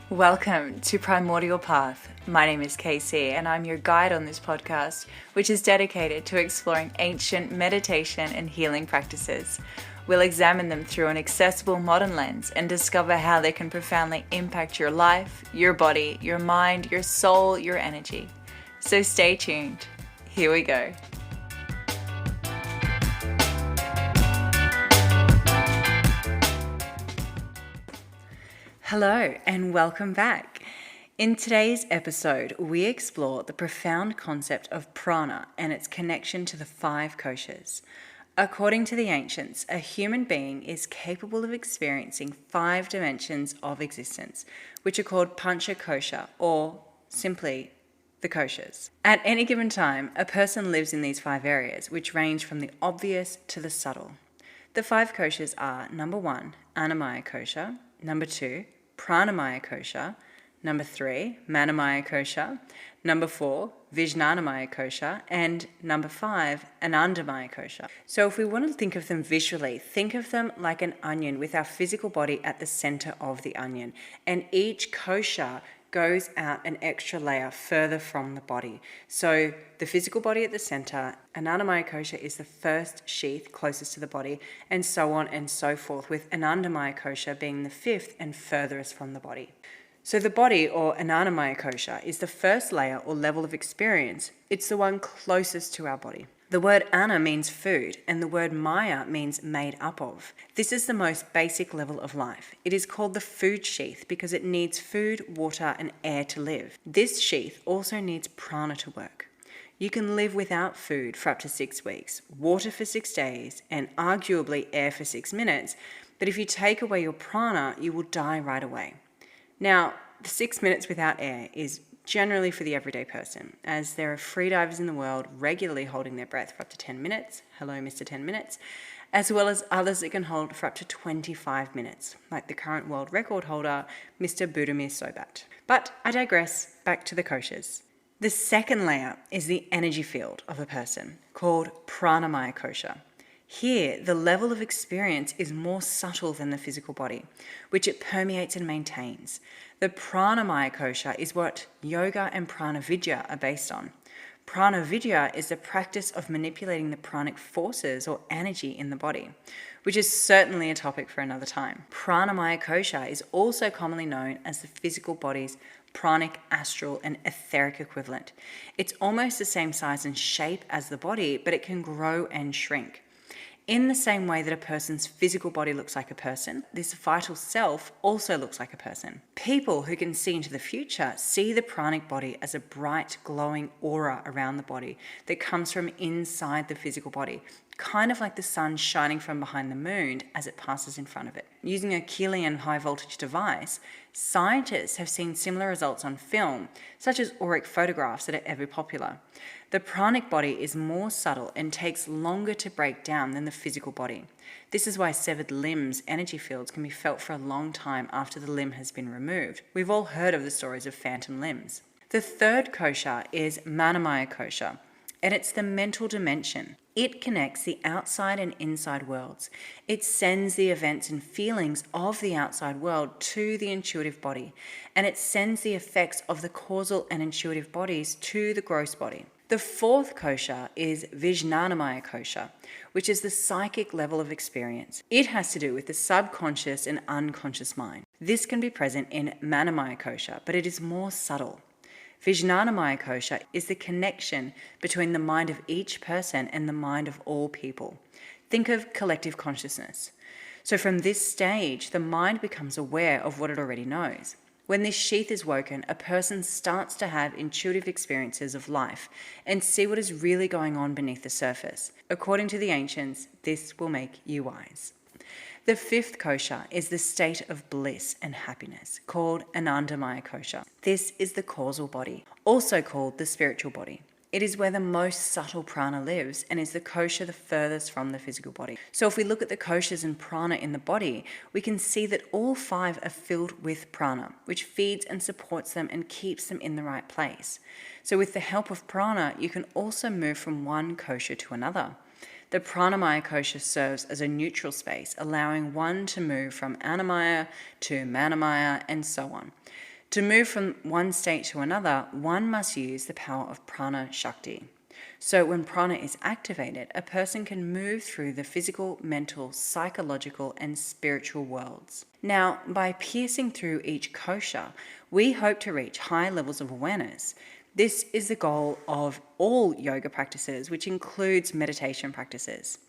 Welcome to Primordial Path. My name is Casey and I'm your guide on this podcast, which is dedicated to exploring ancient meditation and healing practices. We'll examine them through an accessible modern lens and discover how they can profoundly impact your life, your body, your mind, your soul, your energy. So stay tuned. Here we go. Hello and welcome back. In today's episode, we explore the profound concept of prana and its connection to the 5 koshas. According to the ancients, a human being is capable of experiencing 5 dimensions of existence, which are called pancha kosha, or simply the koshas. At any given time, a person lives in these 5 areas, which range from the obvious to the subtle. The 5 koshas are number 1, annamaya kosha, number 2, pranamaya kosha, number 3, manomaya kosha, number 4, vijnanamaya kosha, and number 5, anandamaya kosha. So if we want to think of them visually, think of them like an onion with our physical body at the center of the onion, and each kosha goes out an extra layer further from the body. So the physical body at the center, annamaya kosha is the first sheath closest to the body, and so on and so forth, with anandamaya kosha being the 5th and furthest from the body. So the body, or annamaya kosha, is the first layer or level of experience. It's the one closest to our body. The word anna means food, and the word maya means made up of. This is the most basic level of life. It is called the food sheath because it needs food, water, and air to live. This sheath also needs prana to work. You can live without food for up to 6 weeks, water for 6 days, and arguably air for 6 minutes, but if you take away your prana, you will die right away. Now, the 6 minutes without air is generally for the everyday person, as there are freedivers in the world regularly holding their breath for up to 10 minutes, hello Mr. 10 minutes, as well as others that can hold for up to 25 minutes, like the current world record holder, Mr. Budimir Sobat. But I digress, back to the koshas. The second layer is the energy field of a person, called pranamaya kosha. Here, the level of experience is more subtle than the physical body, which it permeates and maintains. The pranamaya kosha is what yoga and prana vidya are based on. Prana vidya is the practice of manipulating the pranic forces or energy in the body, which is certainly a topic for another time. Pranamaya kosha is also commonly known as the physical body's pranic, astral, and etheric equivalent. It's almost the same size and shape as the body, but it can grow and shrink. In the same way that a person's physical body looks like a person, this vital self also looks like a person. People who can see into the future see the pranic body as a bright, glowing aura around the body that comes from inside the physical body, kind of like the sun shining from behind the moon as it passes in front of it. Using a Keelian high-voltage device, scientists have seen similar results on film, such as auric photographs that are ever popular. The pranic body is more subtle and takes longer to break down than the physical body. This is why severed limbs' energy fields can be felt for a long time after the limb has been removed. We've all heard of the stories of phantom limbs. The third kosha is manomaya kosha, and it's the mental dimension. It connects the outside and inside worlds. It sends the events and feelings of the outside world to the intuitive body, and it sends the effects of the causal and intuitive bodies to the gross body. The fourth kosha is vijnanamaya kosha, which is the psychic level of experience. It has to do with the subconscious and unconscious mind. This can be present in manomaya kosha, but it is more subtle. Vijnanamaya kosha is the connection between the mind of each person and the mind of all people. Think of collective consciousness. So from this stage, the mind becomes aware of what it already knows. When this sheath is woken, a person starts to have intuitive experiences of life and see what is really going on beneath the surface. According to the ancients, this will make you wise. The fifth kosha is the state of bliss and happiness, called anandamaya kosha. This is the causal body, also called the spiritual body. It is where the most subtle prana lives and is the kosha the furthest from the physical body. So if we look at the koshas and prana in the body, we can see that all 5 are filled with prana, which feeds and supports them and keeps them in the right place. So with the help of prana, you can also move from one kosha to another. The pranamaya kosha serves as a neutral space, allowing one to move from annamaya to manomaya and so on. To move from one state to another, one must use the power of prana shakti. So when prana is activated, a person can move through the physical, mental, psychological, and spiritual worlds. Now, by piercing through each kosha, we hope to reach high levels of awareness. This is the goal of all yoga practices, which includes meditation practices.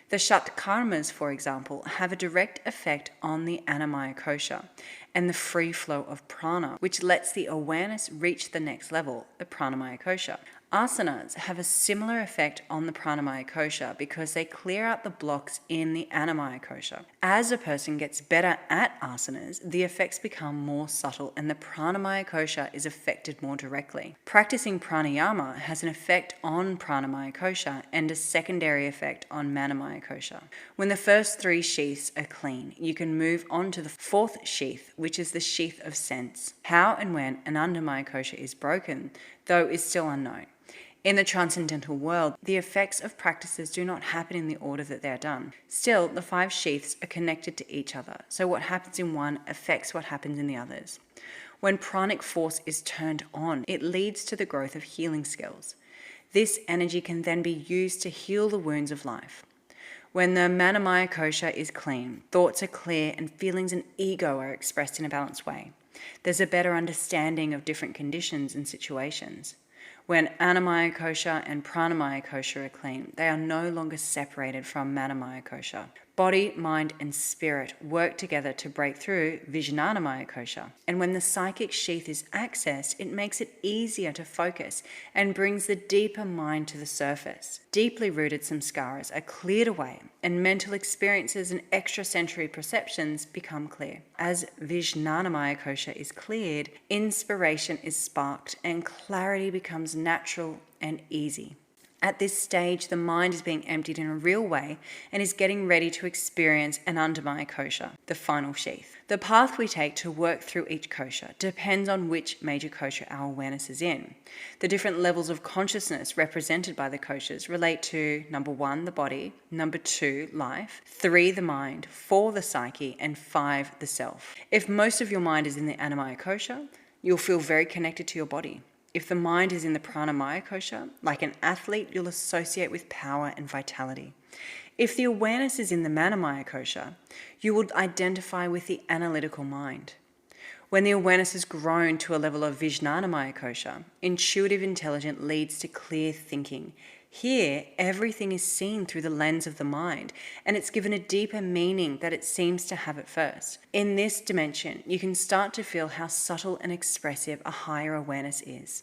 The shatkarmas, for example, have a direct effect on the annamaya kosha and the free flow of prana, which lets the awareness reach the next level, the pranamaya kosha. Asanas have a similar effect on the pranamaya kosha because they clear out the blocks in the annamaya kosha. As a person gets better at asanas, the effects become more subtle and the pranamaya kosha is affected more directly. Practicing pranayama has an effect on pranamaya kosha and a secondary effect on manomaya kosha. When the first 3 sheaths are clean, you can move on to the 4th sheath, which is the sheath of sense. How and when anandamaya kosha is broken, though, is still unknown. In the transcendental world, the effects of practices do not happen in the order that they are done. Still, the 5 sheaths are connected to each other, so what happens in one affects what happens in the others. When pranic force is turned on, it leads to the growth of healing skills. This energy can then be used to heal the wounds of life. When the manomaya kosha is clean, thoughts are clear and feelings and ego are expressed in a balanced way. There's a better understanding of different conditions and situations. When annamaya kosha and pranamaya kosha are clean, they are no longer separated from manomaya kosha. Body, mind, and spirit work together to break through vijnanamaya kosha. And when the psychic sheath is accessed, it makes it easier to focus and brings the deeper mind to the surface. Deeply rooted samskaras are cleared away, and mental experiences and extrasensory perceptions become clear. As vijnanamaya kosha is cleared, inspiration is sparked, and clarity becomes natural and easy. At this stage, the mind is being emptied in a real way and is getting ready to experience anandamaya kosha, the final sheath. The path we take to work through each kosha depends on which major kosha our awareness is in. The different levels of consciousness represented by the koshas relate to number 1, the body, number 2, life, 3, the mind, 4, the psyche, and 5, the self. If most of your mind is in the annamaya kosha, you'll feel very connected to your body. If the mind is in the pranamaya kosha, like an athlete, you'll associate with power and vitality. If the awareness is in the manomaya kosha, you will identify with the analytical mind. When the awareness has grown to a level of vijnanamaya kosha, intuitive intelligence leads to clear thinking. Here, everything is seen through the lens of the mind, and it's given a deeper meaning that it seems to have at first. In this dimension, you can start to feel how subtle and expressive a higher awareness is.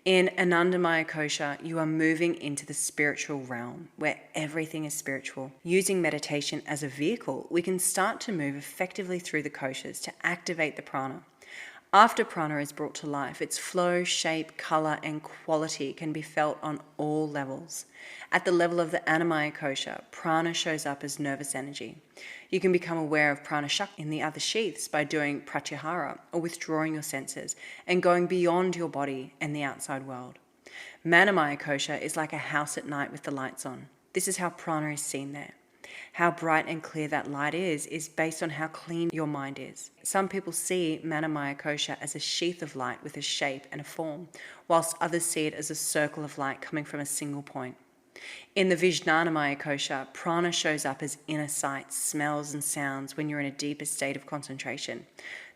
In anandamaya kosha, you are moving into the spiritual realm, where everything is spiritual. Using meditation as a vehicle, we can start to move effectively through the koshas to activate the prana. After prana is brought to life, its flow, shape, color, and quality can be felt on all levels. At the level of the annamaya kosha, prana shows up as nervous energy. You can become aware of prana shakti in the other sheaths by doing pratyahara or withdrawing your senses and going beyond your body and the outside world. Manomaya kosha is like a house at night with the lights on. This is how prana is seen there. How bright and clear that light is based on how clean your mind is. Some people see manomaya kosha as a sheath of light with a shape and a form, whilst others see it as a circle of light coming from a single point. In the vijnanamaya kosha, prana shows up as inner sights, smells and sounds when you're in a deeper state of concentration.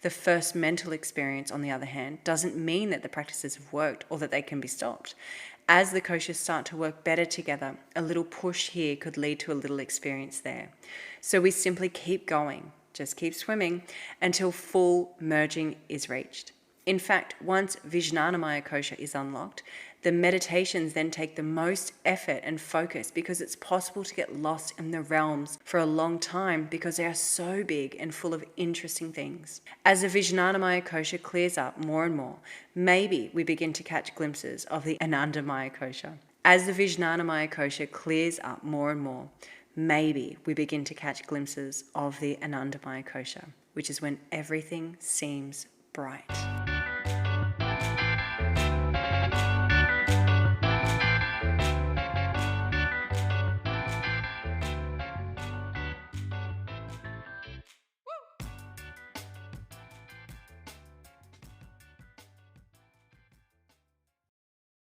The first mental experience, on the other hand, doesn't mean that the practices have worked or that they can be stopped. As the koshas start to work better together, a little push here could lead to a little experience there. So we simply keep going, just keep swimming, until full merging is reached. In fact, once vijnanamaya kosha is unlocked, the meditations then take the most effort and focus because it's possible to get lost in the realms for a long time because they are so big and full of interesting things. As the vijnanamaya kosha clears up more and more, maybe we begin to catch glimpses of the anandamaya kosha. As the vijnanamaya kosha clears up more and more, maybe we begin to catch glimpses of the anandamaya kosha, which is when everything seems bright.